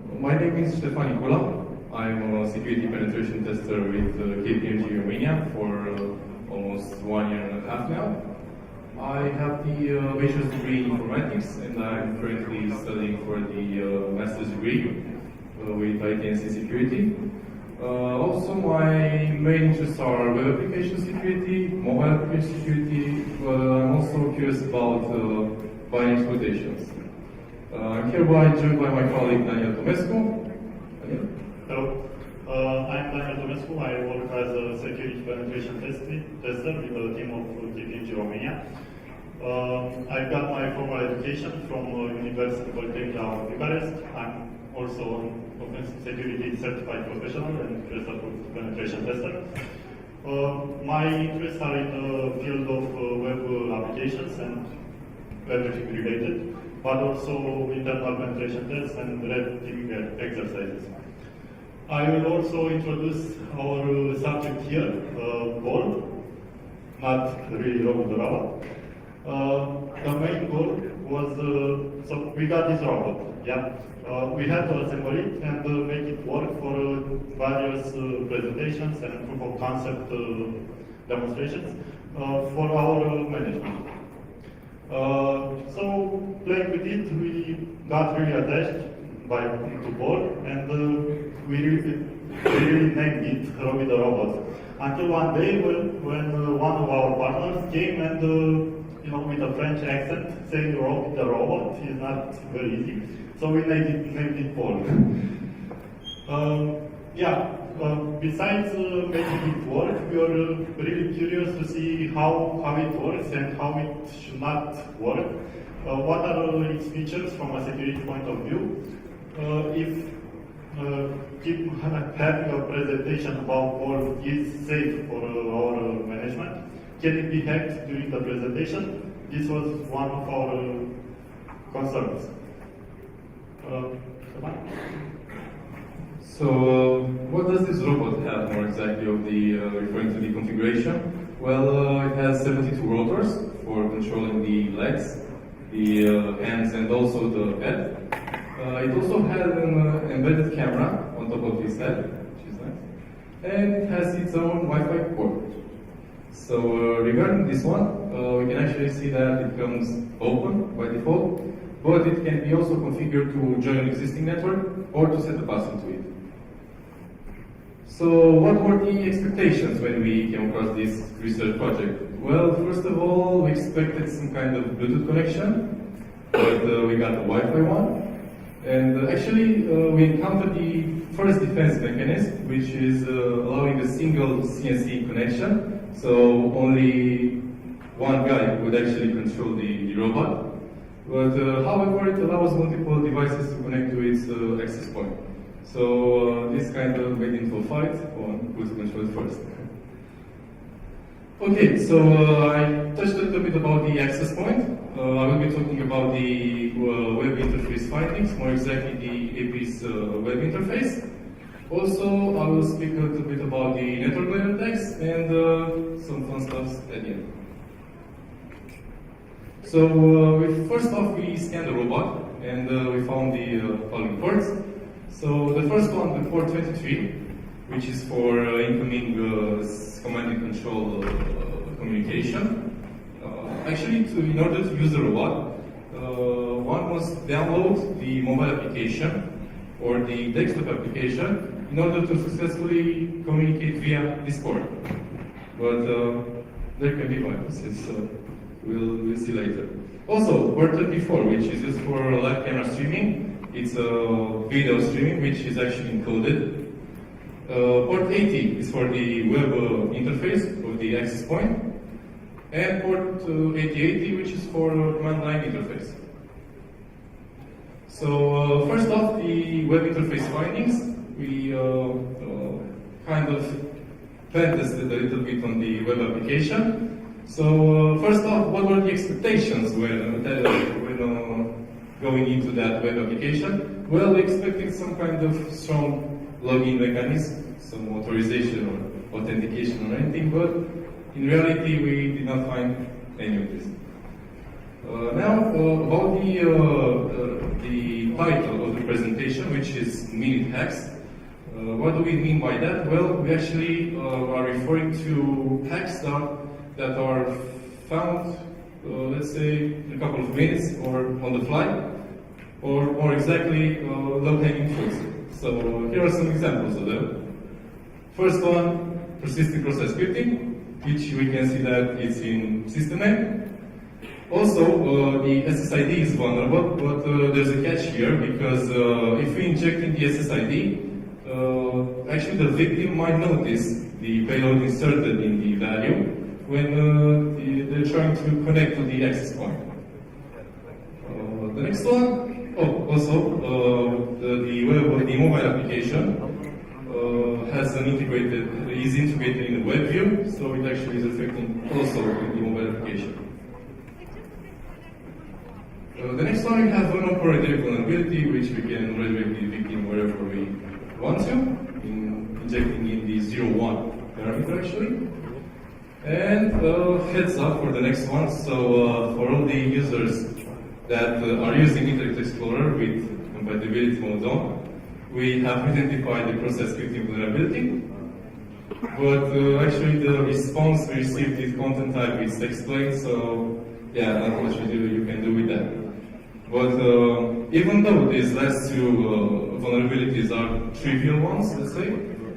My name is Ștefan Nicola. I'm a security penetration tester with KPMG Romania for almost 1 year and a half now. I have the bachelor's degree in informatics and I'm currently studying for the master's degree with IT and security. Also, my main interests are web application security, mobile application security, but I'm also curious about binary exploitations. I'm hereby joined by my colleague Daniel Tomescu. Daniel? Hello, I'm Daniel Tomescu. I work as a security penetration tester with the team of KPMG Romania. I've got my formal education from University Polytechnic of Bucharest. I'm also an offensive security certified professional and penetration tester. My interests are in the field of web applications and everything related, but also internal penetration tests and red teaming exercises. I will also introduce our subject here, board, not really Robi the Robot. The main goal was, so we got this robot, yeah. We had to assemble it and make it work for various presentations and proof of concept demonstrations for our management. So playing with it, we got really attached to board and we really named it Robi the Robot. Until one day when one of our partners came and with a French accent saying Robi the Robot is not very easy. So we named it Paul. Besides making it work, we are really curious to see how it works and how it should not work. What are its features from a security point of view? If keep having a presentation about Paul is safe for our management, can it be hacked during the presentation? This was one of our concerns. So, what does this robot have more exactly of the referring to the configuration? Well, it has 72 rotors for controlling the legs, the hands, and also the head. It also has an embedded camera on top of its head, which is nice, and it has its own Wi-Fi port. So, regarding this one, we can actually see that it comes open by default, but it can be also configured to join an existing network or to set a password to it. So what were the expectations when we came across this research project? Well, first of all, we expected some kind of Bluetooth connection, but we got the Wi-Fi one. And actually, we encountered the first defense mechanism, which is allowing a single CNC connection, so only one guy would actually control the robot. But however, it allows multiple devices to connect to its access point. So this kind of made into a fight on who to control it first. Okay, so I touched a little bit about the access point. I will be talking about the web interface findings, more exactly the API's web interface. Also, I will speak a little bit about the network layer attacks and some fun stuff at the end. So first off, we scanned the robot and we found the following ports. So the first one, the port 23, which is for incoming command and control communication. Actually, in order to use the robot, one must download the mobile application or the desktop application in order to successfully communicate via this port. But there can be viruses, so we'll see later. Also, port 34, which is used for live camera streaming. It's a video streaming, which is actually encoded. Port 80 is for the web interface of the access point. And port 8080, which is for command line interface. So first off, the web interface findings. We kind of pen tested a little bit on the web application. So first off, what were the expectations when going into that web application? Well, we expected some kind of strong login mechanism, some authorization or authentication or anything, but in reality, we did not find any of this. Now, about the title of the presentation, which is minute hacks. What do we mean by that? Well, we actually are referring to hacks that are found, let's say, in a couple of minutes or on the fly, or more exactly, low-hanging fruits. So here are some examples of them. First one, persistent cross-site scripting, which we can see that it's in system name. Also, the SSID is vulnerable, but there's a catch here because if we inject in the SSID, actually the victim might notice the payload inserted in the value when they're trying to connect to the access point. The next one, the mobile application is integrated in the web view, so it actually is affecting also the mobile application. The next one, we have an operator vulnerability, which we can redirect the victim wherever we want to, injecting in the 0.1 parameter actually. And heads up for the next one. So for all the users that are using Internet Explorer with compatibility mode on, we have identified the cross-site scripting vulnerability. But actually the response we received is content type is explained, so yeah, not much you can do with that. But even though these last two vulnerabilities are trivial ones, let's say,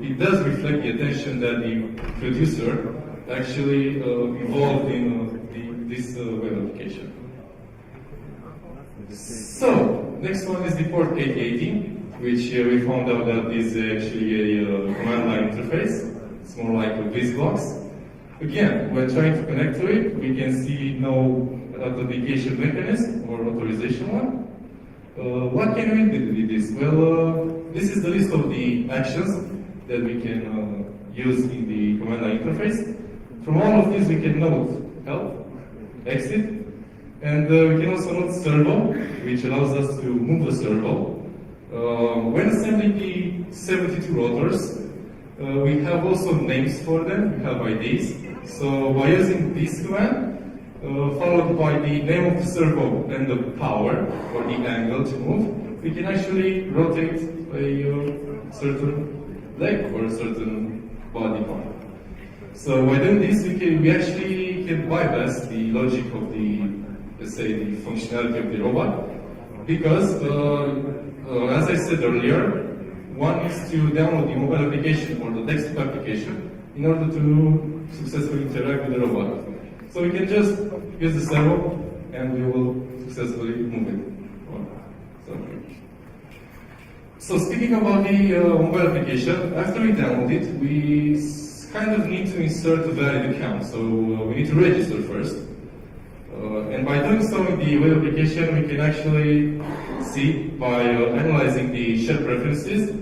it does reflect the attention that the producer actually involved in this web application. So, next one is the port 8080, which we found out that is actually a command line interface. It's more like a BizBox. Again, when trying to connect to it, we can see no authentication mechanism or authorization one. What can we do with this? Well, this is the list of the actions that we can use in the command line interface. From all of these, we can note help, exit, and we can also note servo, which allows us to move the servo. When assembling the 72 rotors, we have also names for them, we have IDs. So by using this command, followed by the name of the servo and the power or the angle to move, we can actually rotate a certain leg or a certain body part. So by doing this, we actually can bypass the logic of the, let's say, the functionality of the robot, because as I said earlier, one is to download the mobile application or the desktop application in order to successfully interact with the robot. So we can just use the servo and we will successfully move it. So speaking about the mobile application, after we download it, we kind of need to insert a valid account. So we need to register first. And by doing so in the web application, we can actually see by analyzing the shell preferences,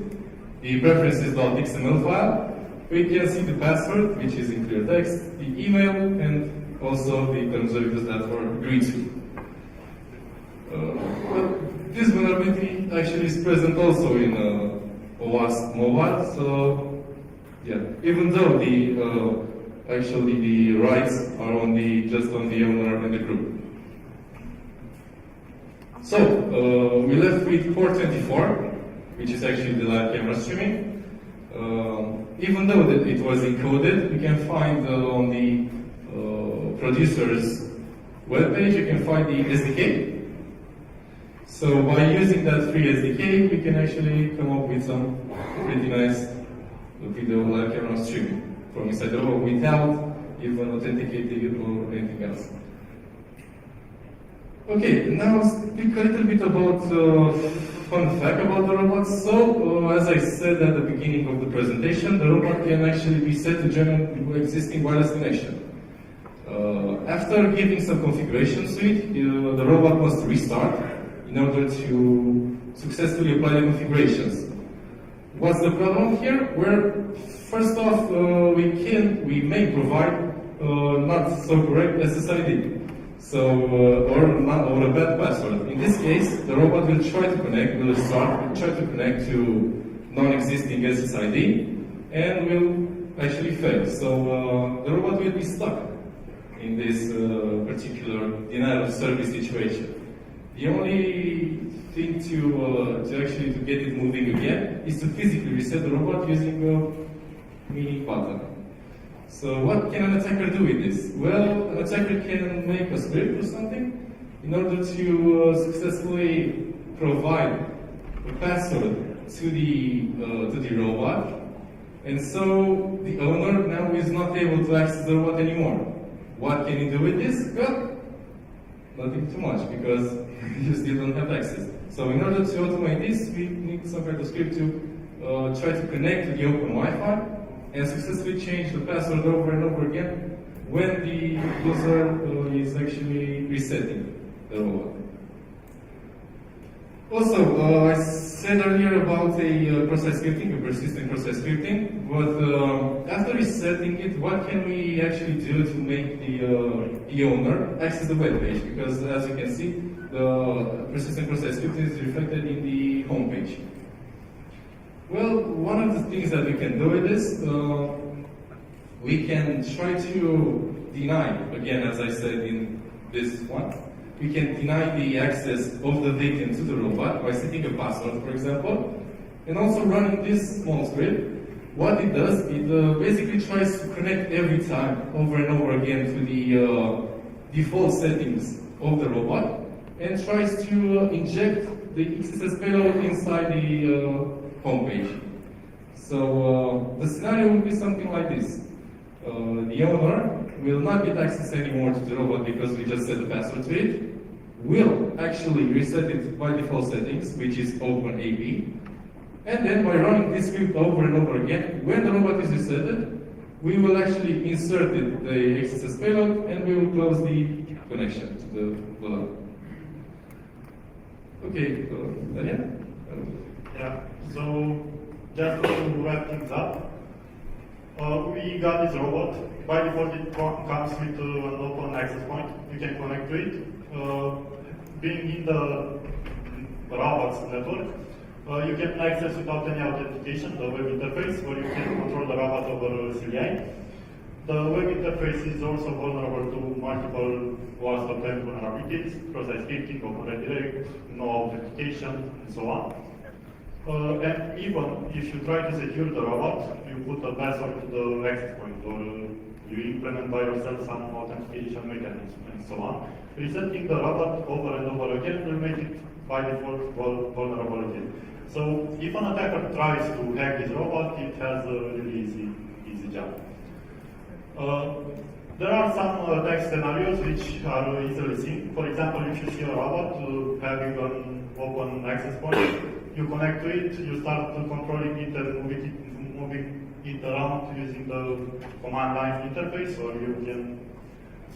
the preferences.xml file, we can see the password, which is in clear text, the email, and also the terms of use that were agreed to. But this vulnerability actually is present also in OWASP mobile, so yeah, even though actually the rights are just on the owner and the group. So we left with port 24, which is actually the live camera streaming. Even though that it was encoded, you can find on the producer's webpage, you can find the SDK. So by using that free SDK, we can actually come up with some pretty nice video live camera streaming from inside the robot without even authenticating it or anything else. Okay, now speak a little bit about fun fact about the robot. So, as I said at the beginning of the presentation, the robot can actually be set to join existing wireless connection. After giving some configurations to it, the robot must restart in order to successfully apply the configurations. What's the problem here? Well, first off, we may provide not so correct SSID. So, or a bad password. In this case, the robot will try to connect, will try to connect to non-existing SSID, and will actually fail. So, the robot will be stuck in this particular denial of service situation. The only thing to actually to get it moving again is to physically reset the robot using a mini button. So what can an attacker do with this? Well, an attacker can make a script or something in order to successfully provide a password to the robot, and so the owner now is not able to access the robot anymore. What can he do with this? Well, nothing too much, because you still don't have access. So in order to automate this, we need some kind of script to try to connect to the open Wi-Fi and successfully change the password over and over again when the user is actually resetting the robot. Also, I said earlier about a process scripting, a persistent process scripting, but after resetting it, what can we actually do to make the owner access the web page? Because as you can see, the persistent process scripting is reflected in the home page. Well, one of the things that we can do with this, we can try to deny, again, as I said in this one, we can deny the access of the victim to the robot by setting a password, for example, and also running this small script. What it does, it basically tries to connect every time, over and over again, to the default settings of the robot, and tries to inject the XSS payload inside the homepage. So the scenario will be something like this. The owner will not get access anymore to the robot because we just set the password to it. Will actually reset it by default settings, which is open AB. And then by running this script over and over again, when the robot is resetted, we will actually insert the XSS payload and we will close the connection to the log. Okay, Daniel? Yeah, so just to wrap things up, we got this robot. By default, it comes with an open access point. You can connect to it. Being in the robots network, you can access without any authentication the web interface, where you can control the robot over CLI. The web interface is also vulnerable to multiple one-stop-time vulnerabilities, process scripting, open redirect, no authentication, and so on. And even if you try to secure the robot, you put a password to the access point, or you implement by yourself some authentication mechanism, and so on. Resetting the robot over and over again will make it by default vulnerable again. So if an attacker tries to hack this robot, it has a really easy job. There are some attack scenarios which are easily seen. For example, if you see a robot having an open access point, you connect to it, you start controlling it and moving it around using the command line interface, or you can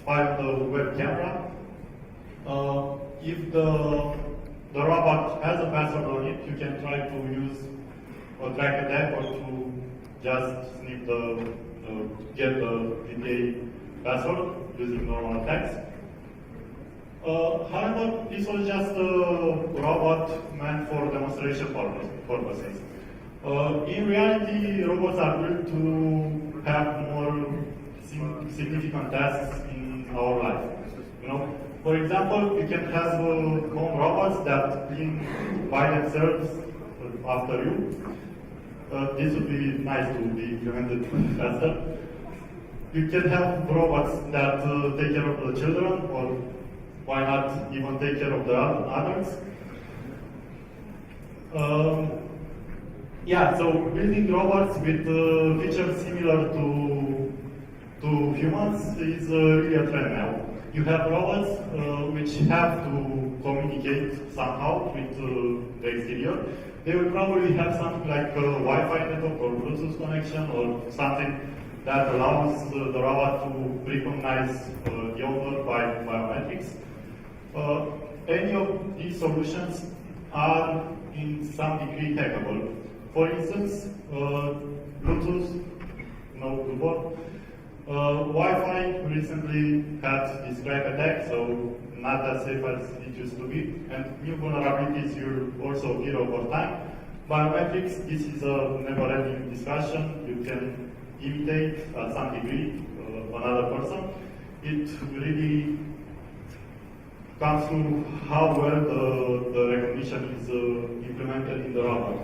spy on the web camera. If the robot has a password on it, you can try to use a track attack or to just snip get the VPA password using normal attacks. However, this was just a robot meant for demonstration purposes. In reality, robots are built to have more significant tasks in our life. You know, for example, you can have home robots that clean by themselves after you. This would be nice to be implemented faster. You can have robots that take care of the children, or why not even take care of the adults. Yeah, so building robots with features similar to humans is really a trend now. You have robots which have to communicate somehow with the exterior. They will probably have something like a Wi-Fi network or Bluetooth connection or something that allows the robot to recognize the owner by biometrics. Any of these solutions are in some degree hackable. For instance, Bluetooth, no Bluetooth. Wi-Fi recently had this crack attack, so not as safe as it used to be. And new vulnerabilities you also hear over time. Biometrics, this is a never-ending discussion. You can imitate at some degree another person. It really comes to how well the recognition is implemented in the robot.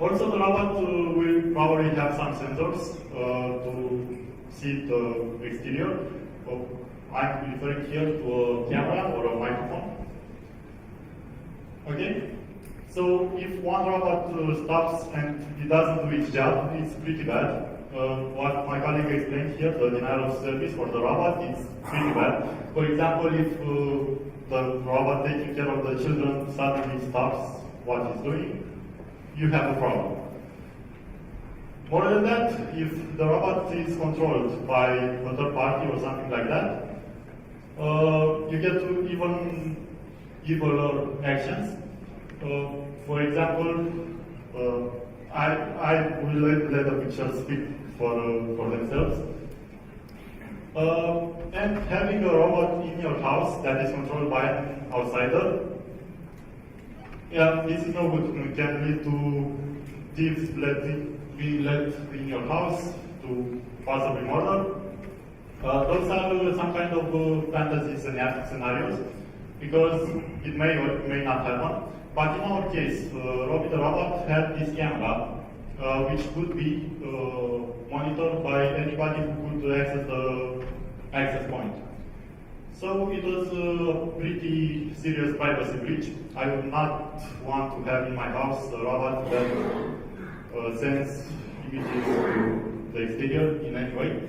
Also, the robot will probably have some sensors to see the exterior. I'm referring here to a camera or a microphone. Okay? So if one robot stops and it doesn't do its job, it's pretty bad. What my colleague explained here, the denial of service for the robot, is pretty bad. For example, if the robot taking care of the children suddenly stops what it's doing, you have a problem. More than that, if the robot is controlled by a third party or something like that, you get to even eviler actions. For example, I will let the pictures speak for themselves. And having a robot in your house that is controlled by an outsider, yeah, this is no good. It can lead to thieves being let in your house, to possibly murder. Those are some kind of fantasy scenarios, because it may or may not happen. But in our case, Robi the Robot had this camera, which could be monitored by anybody who could access the access point. So it was a pretty serious privacy breach. I would not want to have in my house a robot that sends images to the exterior in any way.